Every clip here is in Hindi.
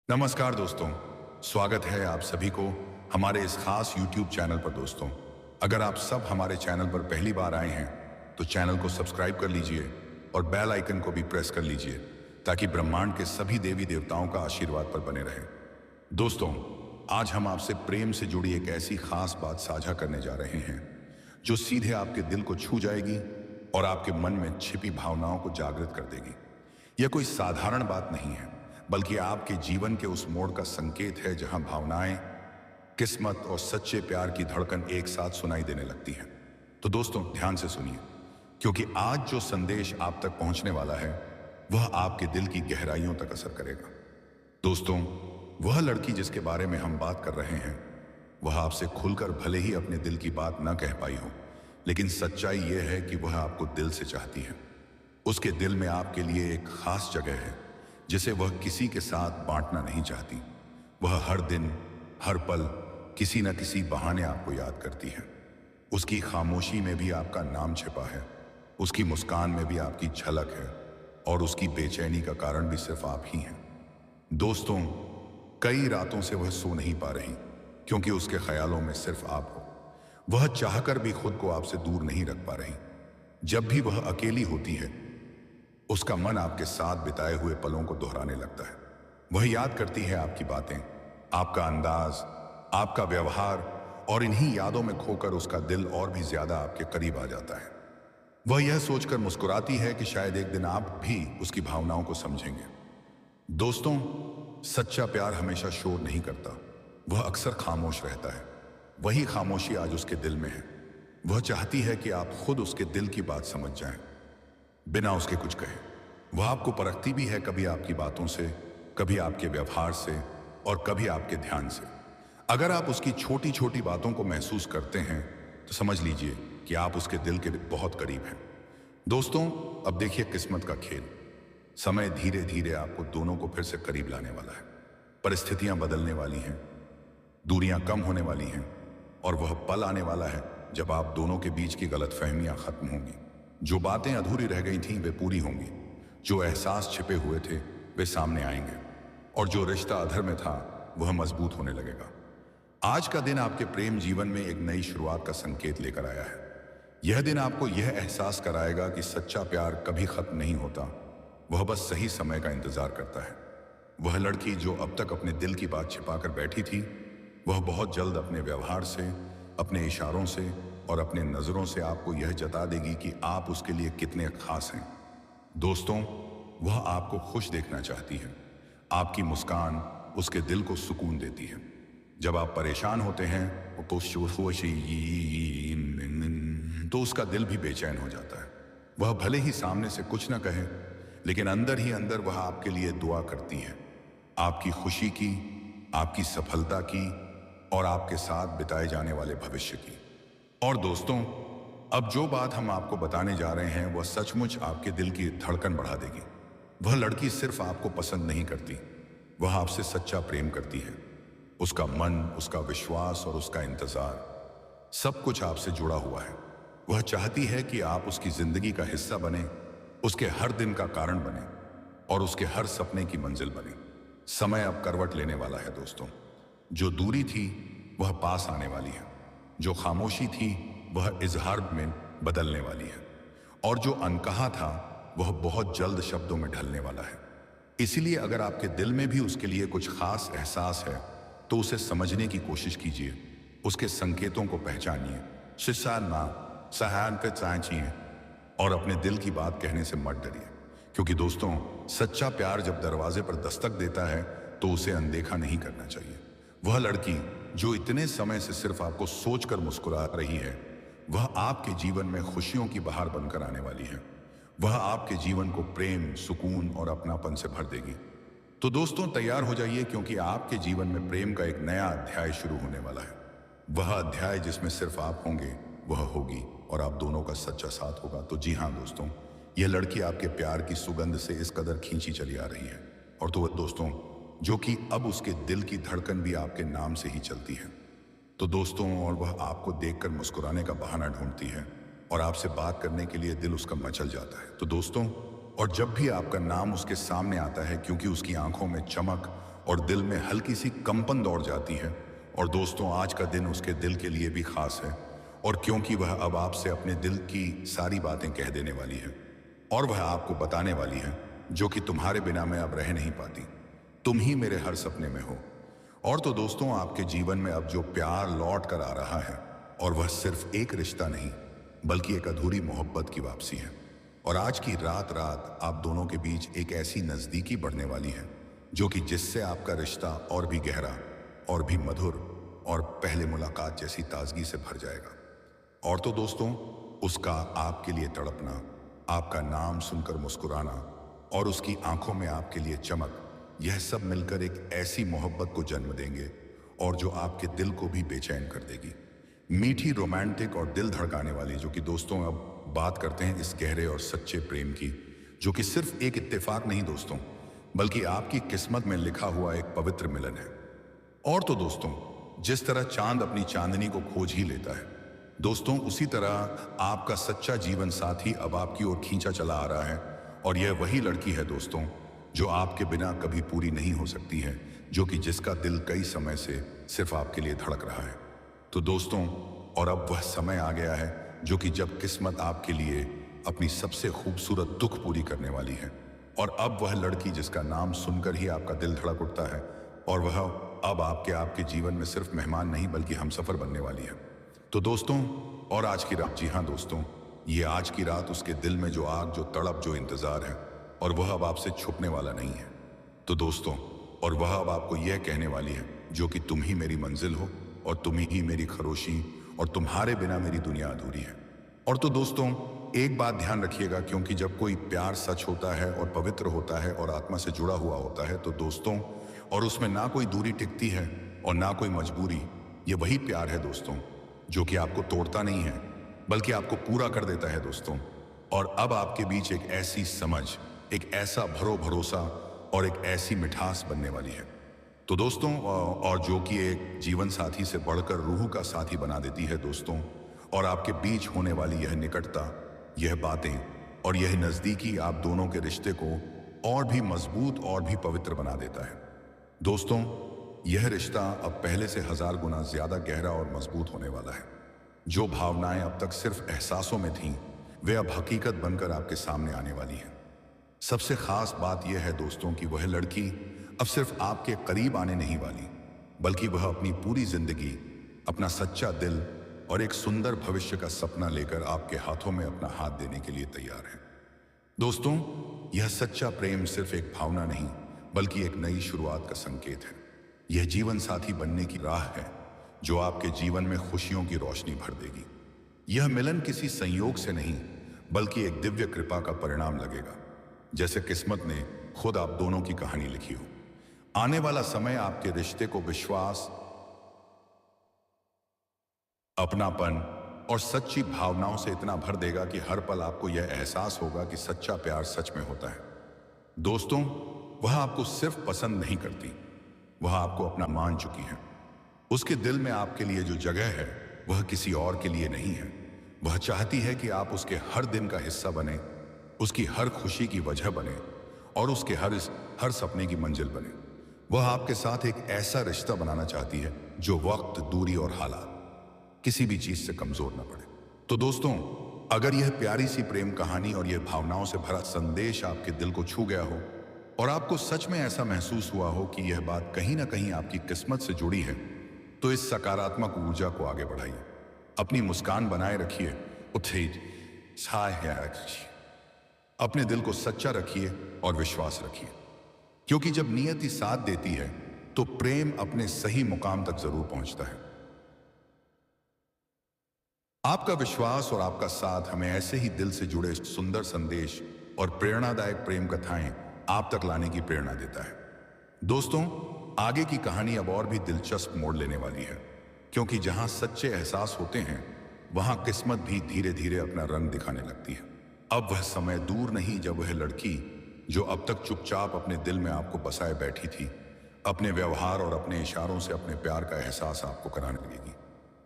नमस्कार दोस्तों, स्वागत है आप सभी को हमारे इस खास YouTube चैनल पर। दोस्तों, अगर आप सब हमारे चैनल पर पहली बार आए हैं तो चैनल को सब्सक्राइब कर लीजिए और बेल आइकन को भी प्रेस कर लीजिए ताकि ब्रह्मांड के सभी देवी देवताओं का आशीर्वाद पर बने रहे। दोस्तों, आज हम आपसे प्रेम से जुड़ी एक ऐसी खास बात साझा करने जा रहे हैं जो सीधे आपके दिल को छू जाएगी और आपके मन में छिपी भावनाओं को जागृत कर देगी। यह कोई साधारण बात नहीं है, बल्कि आपके जीवन के उस मोड़ का संकेत है जहां भावनाएं, किस्मत और सच्चे प्यार की धड़कन एक साथ सुनाई देने लगती हैं। तो दोस्तों, ध्यान से सुनिए, क्योंकि आज जो संदेश आप तक पहुंचने वाला है वह आपके दिल की गहराइयों तक असर करेगा। दोस्तों, वह लड़की जिसके बारे में हम बात कर रहे हैं वह आपसे खुलकर भले ही अपने दिल की बात न कह पाई हो, लेकिन सच्चाई यह है कि वह आपको दिल से चाहती है। उसके दिल में आपके लिए एक खास जगह है जिसे वह किसी के साथ बांटना नहीं चाहती। वह हर दिन, हर पल किसी न किसी बहाने आपको याद करती है। उसकी खामोशी में भी आपका नाम छिपा है, उसकी मुस्कान में भी आपकी झलक है और उसकी बेचैनी का कारण भी सिर्फ आप ही हैं। दोस्तों, कई रातों से वह सो नहीं पा रही क्योंकि उसके ख्यालों में सिर्फ आप हो। वह चाहकर भी खुद को आपसे दूर नहीं रख पा रही। जब भी वह अकेली होती है उसका मन आपके साथ बिताए हुए पलों को दोहराने लगता है। वह याद करती है आपकी बातें, आपका अंदाज, आपका व्यवहार, और इन्हीं यादों में खोकर उसका दिल और भी ज्यादा आपके करीब आ जाता है। वह यह सोचकर मुस्कुराती है कि शायद एक दिन आप भी उसकी भावनाओं को समझेंगे। दोस्तों, सच्चा प्यार हमेशा शोर नहीं करता, वह अक्सर खामोश रहता है। वही खामोशी आज उसके दिल में है। वह चाहती है कि आप खुद उसके दिल की बात समझ जाएं, बिना उसके कुछ कहे। वह आपको परखती भी है, कभी आपकी बातों से, कभी आपके व्यवहार से और कभी आपके ध्यान से। अगर आप उसकी छोटी छोटी बातों को महसूस करते हैं तो समझ लीजिए कि आप उसके दिल के बहुत करीब हैं। दोस्तों, अब देखिए किस्मत का खेल। समय धीरे धीरे आपको दोनों को फिर से करीब लाने वाला है। परिस्थितियां बदलने वाली हैं, दूरियां कम होने वाली हैं और वह पल आने वाला है जब आप दोनों के बीच की गलतफहमियां खत्म होंगी। जो बातें अधूरी रह गई थीं वे पूरी होंगी, जो एहसास छिपे हुए थे वे सामने आएंगे और जो रिश्ता अधर में था वह मजबूत होने लगेगा। आज का दिन आपके प्रेम जीवन में एक नई शुरुआत का संकेत लेकर आया है। यह दिन आपको यह एहसास कराएगा कि सच्चा प्यार कभी खत्म नहीं होता, वह बस सही समय का इंतजार करता है। वह लड़की जो अब तक अपने दिल की बात छिपाकर बैठी थी, वह बहुत जल्द अपने व्यवहार से, अपने इशारों से और अपने नजरों से आपको यह जता देगी कि आप उसके लिए कितने खास हैं। दोस्तों, वह आपको खुश देखना चाहती है। आपकी मुस्कान उसके दिल को सुकून देती है। जब आप परेशान होते हैं तो उसका दिल भी बेचैन हो जाता है। वह भले ही सामने से कुछ न कहे, लेकिन अंदर ही अंदर वह आपके लिए दुआ करती है, आपकी खुशी की, आपकी सफलता की और आपके साथ बिताए जाने वाले भविष्य की। और दोस्तों, अब जो बात हम आपको बताने जा रहे हैं वह सचमुच आपके दिल की धड़कन बढ़ा देगी। वह लड़की सिर्फ आपको पसंद नहीं करती, वह आपसे सच्चा प्रेम करती है। उसका मन, उसका विश्वास और उसका इंतजार सब कुछ आपसे जुड़ा हुआ है। वह चाहती है कि आप उसकी जिंदगी का हिस्सा बने, उसके हर दिन का कारण बने और उसके हर सपने की मंजिल बने। समय अब करवट लेने वाला है दोस्तों। जो दूरी थी वह पास आने वाली है, जो खामोशी थी वह इजहार में बदलने वाली है और जो अनकहा था वह बहुत जल्द शब्दों में ढलने वाला है। इसीलिए अगर आपके दिल में भी उसके लिए कुछ खास एहसास है तो उसे समझने की कोशिश कीजिए, उसके संकेतों को पहचानिए, और अपने दिल की बात कहने से मत डरिए। क्योंकि दोस्तों, सच्चा प्यार जब दरवाजे पर दस्तक देता है तो उसे अनदेखा नहीं करना चाहिए। वह लड़की जो इतने समय से सिर्फ आपको सोचकर मुस्कुरा रही है, वह आपके जीवन में खुशियों की बहार बनकर आने वाली है। वह आपके जीवन को प्रेम, सुकून और अपनापन से भर देगी। तो दोस्तों, तैयार हो जाइए, क्योंकि आपके जीवन में प्रेम का एक नया अध्याय शुरू होने वाला है। वह अध्याय जिसमें सिर्फ आप होंगे, वह होगी और आप दोनों का सच्चा साथ होगा। तो जी हाँ दोस्तों, यह लड़की आपके प्यार की सुगंध से इस कदर खींची चली आ रही है, और तो दोस्तों, जो कि अब उसके दिल की धड़कन भी आपके नाम से ही चलती है। तो दोस्तों, और वह आपको देखकर मुस्कुराने का बहाना ढूंढती है और आपसे बात करने के लिए दिल उसका मचल जाता है। तो दोस्तों, और जब भी आपका नाम उसके सामने आता है, क्योंकि उसकी आंखों में चमक, और दिल में हल्की सी कंपन दौड़ जाती है। और दोस्तों, आज का दिन उसके दिल के लिए भी खास है, और क्योंकि वह अब आपसे अपने दिल की सारी बातें कह देने वाली है, और वह आपको बताने वाली है जो कि तुम्हारे बिना मैं अब रह नहीं पाती। तुम ही मेरे हर सपने में हो। और तो दोस्तों, आपके जीवन में अब जो प्यार लौट कर आ रहा है, और वह सिर्फ एक रिश्ता नहीं बल्कि एक अधूरी मोहब्बत की वापसी है। और आज की रात रात आप दोनों के बीच एक ऐसी नजदीकी बढ़ने वाली है जो कि जिससे आपका रिश्ता और भी गहरा, और भी मधुर, और पहले मुलाकात जैसी ताजगी से भर जाएगा। और तो दोस्तों, उसका आपके लिए तड़पना, आपका नाम सुनकर मुस्कुराना, और उसकी आंखों में आपके लिए चमक, यह सब मिलकर एक ऐसी मोहब्बत को जन्म देंगे और जो आपके दिल को भी बेचैन कर देगी। मीठी, रोमांटिक और दिल धड़काने वाली, जो कि दोस्तों अब बात करते हैं इस गहरे और सच्चे प्रेम की, जो कि सिर्फ एक इत्तेफाक नहीं दोस्तों, बल्कि आपकी किस्मत में लिखा हुआ एक पवित्र मिलन है। और तो दोस्तों, जिस तरह चांद अपनी चांदनी को खोज ही लेता है दोस्तों, उसी तरह आपका सच्चा जीवन साथी अब आपकी ओर खींचा चला आ रहा है। और यह वही लड़की है दोस्तों जो आपके बिना कभी पूरी नहीं हो सकती है, जो कि जिसका दिल कई समय से सिर्फ आपके लिए धड़क रहा है। तो दोस्तों, और अब वह समय आ गया है जो कि जब किस्मत आपके लिए अपनी सबसे खूबसूरत दुख पूरी करने वाली है। और अब वह लड़की जिसका नाम सुनकर ही आपका दिल धड़क उठता है, और वह अब आपके जीवन में सिर्फ मेहमान नहीं बल्कि हमसफर बनने वाली है। तो दोस्तों, और आज की रात, जी हाँ दोस्तों, ये आज की रात उसके दिल में जो आग, जो तड़प, जो इंतजार है, और वह अब आपसे छुपने वाला नहीं है। तो दोस्तों, और वह अब आपको यह कहने वाली है जो कि तुम ही मेरी मंजिल हो, और तुम ही मेरी खरोशी, और तुम्हारे बिना मेरी दुनिया अधूरी है। और तो दोस्तों, एक बात ध्यान रखिएगा, क्योंकि जब कोई प्यार सच होता है और पवित्र होता है और आत्मा से जुड़ा हुआ होता है तो दोस्तों, और उसमें ना कोई दूरी टिकती है और ना कोई मजबूरी। ये वही प्यार है दोस्तों जो कि आपको तोड़ता नहीं है बल्कि आपको पूरा कर देता है दोस्तों। और अब आपके बीच एक ऐसी समझ, एक ऐसा भरोसा और एक ऐसी मिठास बनने वाली है तो दोस्तों, और जो कि एक जीवन साथी से बढ़कर रूह का साथी बना देती है दोस्तों। और आपके बीच होने वाली यह निकटता, यह बातें और यह नज़दीकी आप दोनों के रिश्ते को और भी मजबूत और भी पवित्र बना देता है दोस्तों। यह रिश्ता अब पहले से 1000 गुना ज्यादा गहरा और मजबूत होने वाला है। जो भावनाएं अब तक सिर्फ एहसासों में थीं, वे अब हकीकत बनकर आपके सामने आने वाली हैं। सबसे खास बात यह है दोस्तों कि वह लड़की अब सिर्फ आपके करीब आने नहीं वाली, बल्कि वह अपनी पूरी जिंदगी, अपना सच्चा दिल और एक सुंदर भविष्य का सपना लेकर आपके हाथों में अपना हाथ देने के लिए तैयार है दोस्तों। यह सच्चा प्रेम सिर्फ एक भावना नहीं बल्कि एक नई शुरुआत का संकेत है। यह जीवन साथी बनने की राह है जो आपके जीवन में खुशियों की रोशनी भर देगी। यह मिलन किसी संयोग से नहीं बल्कि एक दिव्य कृपा का परिणाम लगेगा, जैसे किस्मत ने खुद आप दोनों की कहानी लिखी हो। आने वाला समय आपके रिश्ते को विश्वास, अपनापन और सच्ची भावनाओं से इतना भर देगा कि हर पल आपको यह एहसास होगा कि सच्चा प्यार सच में होता है दोस्तों। वह आपको सिर्फ पसंद नहीं करती, वह आपको अपना मान चुकी है। उसके दिल में आपके लिए जो जगह है वह किसी और के लिए नहीं है। वह चाहती है कि आप उसके हर दिन का हिस्सा बने, उसकी हर खुशी की वजह बने और उसके हर सपने की मंजिल बने। वह आपके साथ एक ऐसा रिश्ता बनाना चाहती है जो वक्त, दूरी और हालात किसी भी चीज से कमजोर न पड़े। तो दोस्तों, अगर यह प्यारी सी प्रेम कहानी और यह भावनाओं से भरा संदेश आपके दिल को छू गया हो और आपको सच में ऐसा महसूस हुआ हो कि यह बात कहीं ना कहीं आपकी किस्मत से जुड़ी है, तो इस सकारात्मक ऊर्जा को आगे बढ़ाइए। अपनी मुस्कान बनाए रखिए, अपने दिल को सच्चा रखिए और विश्वास रखिए, क्योंकि जब नियति साथ देती है तो प्रेम अपने सही मुकाम तक जरूर पहुंचता है। आपका विश्वास और आपका साथ हमें ऐसे ही दिल से जुड़े सुंदर संदेश और प्रेरणादायक प्रेम कथाएं आप तक लाने की प्रेरणा देता है दोस्तों। आगे की कहानी अब और भी दिलचस्प मोड़ लेने वाली है, क्योंकि जहां सच्चे एहसास होते हैं वहां किस्मत भी धीरे धीरे अपना रंग दिखाने लगती है। अब वह समय दूर नहीं जब वह लड़की जो अब तक चुपचाप अपने दिल में आपको बसाए बैठी थी, अपने व्यवहार और अपने इशारों से अपने प्यार का एहसास आपको कराने लगेगी।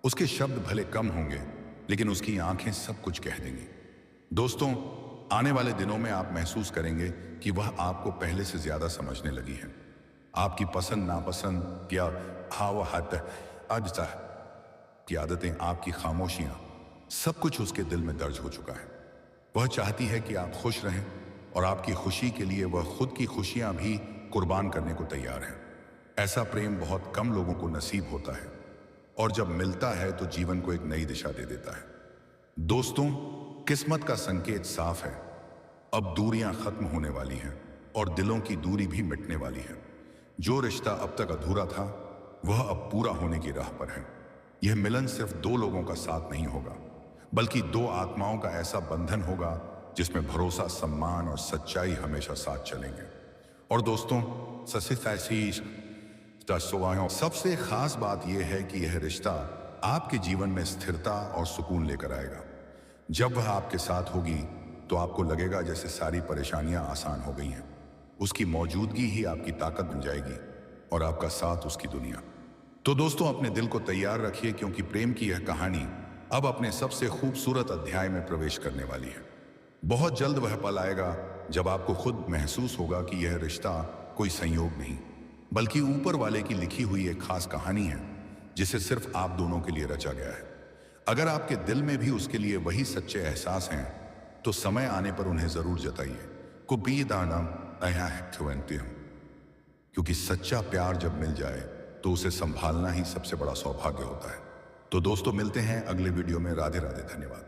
उसके शब्द भले कम होंगे लेकिन उसकी आंखें सब कुछ कह देंगी दोस्तों। आने वाले दिनों में आप महसूस करेंगे कि वह आपको पहले से ज्यादा समझने लगी है। आपकी पसंद नापसंद या हावहत अज्जा की आदतें, आपकी खामोशियां, सब कुछ उसके दिल में दर्ज हो चुका है। वह चाहती है कि आप खुश रहें और आपकी खुशी के लिए वह खुद की खुशियां भी कुर्बान करने को तैयार है। ऐसा प्रेम बहुत कम लोगों को नसीब होता है और जब मिलता है तो जीवन को एक नई दिशा दे देता है। दोस्तों, किस्मत का संकेत साफ है। अब दूरियां खत्म होने वाली हैं और दिलों की दूरी भी मिटने वाली है। जो रिश्ता अब तक अधूरा था वह अब पूरा होने की राह पर है। यह मिलन सिर्फ दो लोगों का साथ नहीं होगा, बल्कि दो आत्माओं का ऐसा बंधन होगा जिसमें भरोसा, सम्मान और सच्चाई हमेशा साथ चलेंगे। और दोस्तों, सबसे खास बात यह है कि यह रिश्ता आपके जीवन में स्थिरता और सुकून लेकर आएगा। जब वह आपके साथ होगी तो आपको लगेगा जैसे सारी परेशानियां आसान हो गई हैं। उसकी मौजूदगी ही आपकी ताकत बन जाएगी और आपका साथ उसकी दुनिया। तो दोस्तों, अपने दिल को तैयार रखिए, क्योंकि प्रेम की यह कहानी अब अपने सबसे खूबसूरत अध्याय में प्रवेश करने वाली है। बहुत जल्द वह पल आएगा जब आपको खुद महसूस होगा कि यह रिश्ता कोई संयोग नहीं, बल्कि ऊपर वाले की लिखी हुई एक खास कहानी है जिसे सिर्फ आप दोनों के लिए रचा गया है। अगर आपके दिल में भी उसके लिए वही सच्चे एहसास हैं तो समय आने पर उन्हें जरूर जताइए। क्योंकि सच्चा प्यार जब मिल जाए तो उसे संभालना ही सबसे बड़ा सौभाग्य होता है। तो दोस्तों, मिलते हैं अगले वीडियो में। राधे राधे, धन्यवाद।